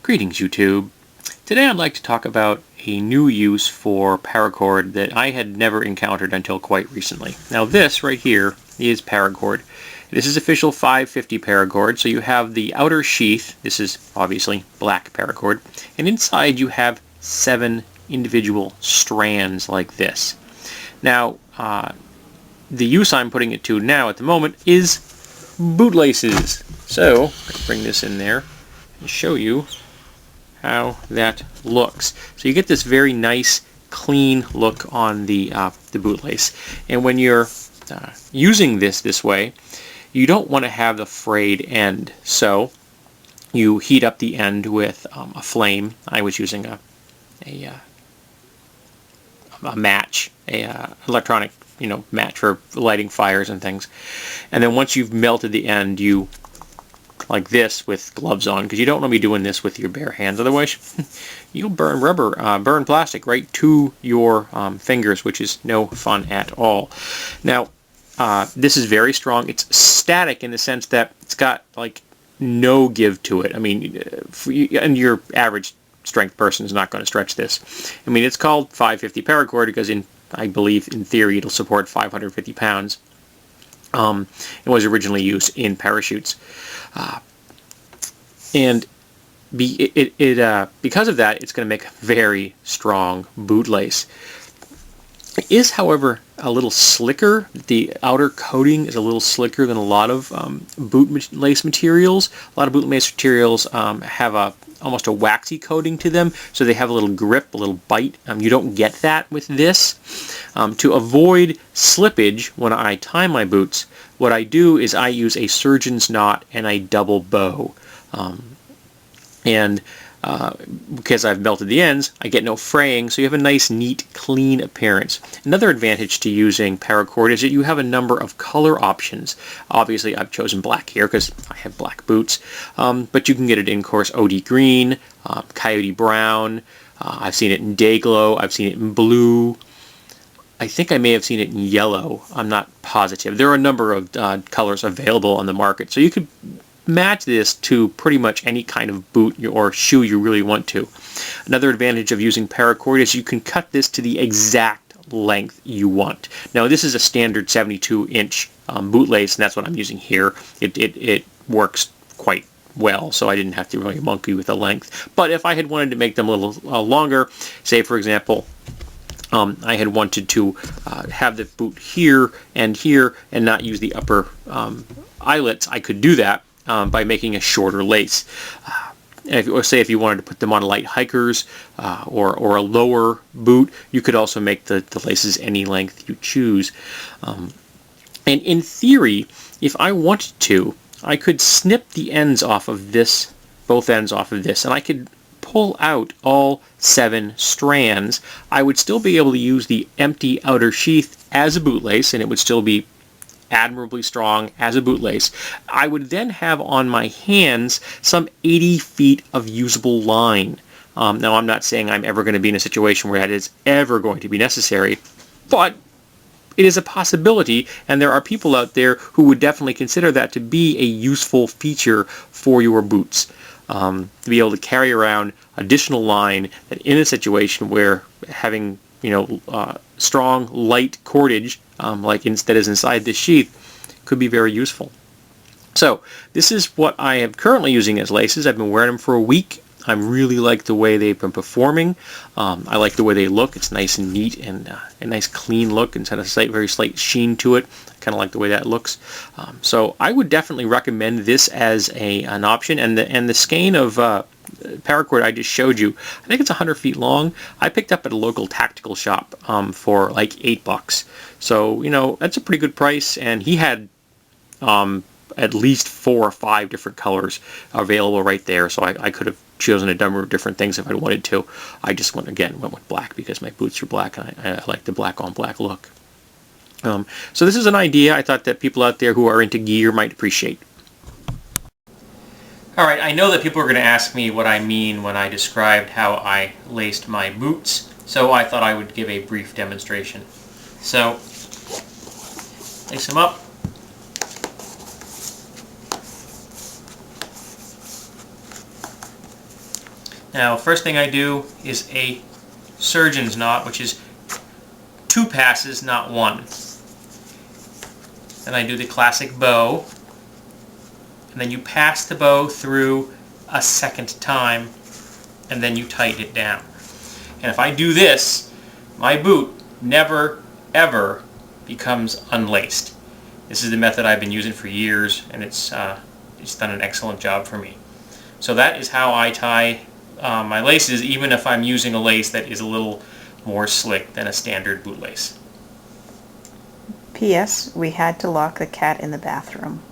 Greetings, YouTube. Today I'd like to talk about a new use for paracord that I had never encountered until quite recently. Now this right here is paracord. This is official 550 paracord, so you have the outer sheath. This is obviously black paracord, and inside you have 7 individual strands like this. Now the use I'm putting it to now at the moment is bootlaces. So I can bring this in there and show you how that looks. So you get this very nice clean look on the bootlace, and when you're using this way, you don't want to have the frayed end, so you heat up the end with a flame. I was using a match, electronic match for lighting fires and things, and then once you've melted the end, you like this with gloves on, because you don't want to be doing this with your bare hands, otherwise you'll burn burn plastic right to your fingers, which is no fun at all. Now this is very strong. It's static in the sense that it's got like no give to it. I mean, and your average strength person is not going to stretch this. I mean, it's called 550 paracord because I believe in theory it'll support 550 pounds. It was originally used in parachutes, and because of that, it's going to make a very strong bootlace. It is, however, a little slicker. The outer coating is a little slicker than a lot of bootlace materials. A lot of bootlace materials have almost a waxy coating to them, so they have a little grip, a little bite. You don't get that with this. To avoid slippage when I tie my boots, what I do is I use a surgeon's knot and a double bow. Because I've melted the ends, I get no fraying, so you have a nice, neat, clean appearance. Another advantage to using paracord is that you have a number of color options. Obviously, I've chosen black here because I have black boots, but you can get it in, of course, OD green, coyote brown. I've seen it in day glow. I've seen it in blue. I think I may have seen it in yellow. I'm not positive. There are a number of colors available on the market, so you could match this to pretty much any kind of boot or shoe you really want to. Another advantage of using paracord is you can cut this to the exact length you want. Now this is a standard 72-inch bootlace, and that's what I'm using here. It works quite well, so I didn't have to really monkey with the length. But if I had wanted to make them a little longer, say for example, I had wanted to have the boot here and not use the upper eyelets, I could do that by making a shorter lace. Or say if you wanted to put them on light hikers or a lower boot, you could also make the laces any length you choose. And in theory, if I wanted to, I could snip the ends off of this, both ends off of this, and I could pull out all 7 strands. I would still be able to use the empty outer sheath as a bootlace, and it would still be admirably strong as a bootlace. I would then have on my hands some 80 feet of usable line. Now I'm not saying I'm ever going to be in a situation where that is ever going to be necessary, but it is a possibility, and there are people out there who would definitely consider that to be a useful feature for your boots. To be able to carry around additional line that in a situation where having strong light cordage like that is inside this sheath could be very useful. So this is what I am currently using as laces. I've been wearing them for a week. I really like the way they've been performing. I like the way they look. It's nice and neat and a nice clean look, and it's had a very slight sheen to it. I kind of like the way that looks. So I would definitely recommend this as an option. And the skein of paracord I just showed you, I think it's 100 feet long. I picked up at a local tactical shop for like $8. So that's a pretty good price, and he had at least 4 or 5 different colors available right there, so I could have chosen a number of different things if I wanted to. I just went with black because my boots are black, and I like the black on black look. So this is an idea I thought that people out there who are into gear might appreciate. Alright, I know that people are going to ask me what I mean when I described how I laced my boots, so I thought I would give a brief demonstration. So, lace them up. Now, first thing I do is a surgeon's knot, which is 2 passes, not 1. Then I do the classic bow, and then you pass the bow through a second time, and then you tighten it down. And if I do this, my boot never, ever becomes unlaced. This is the method I've been using for years, and it's done an excellent job for me. So that is how I tie my laces, even if I'm using a lace that is a little more slick than a standard bootlace. P.S. We had to lock the cat in the bathroom.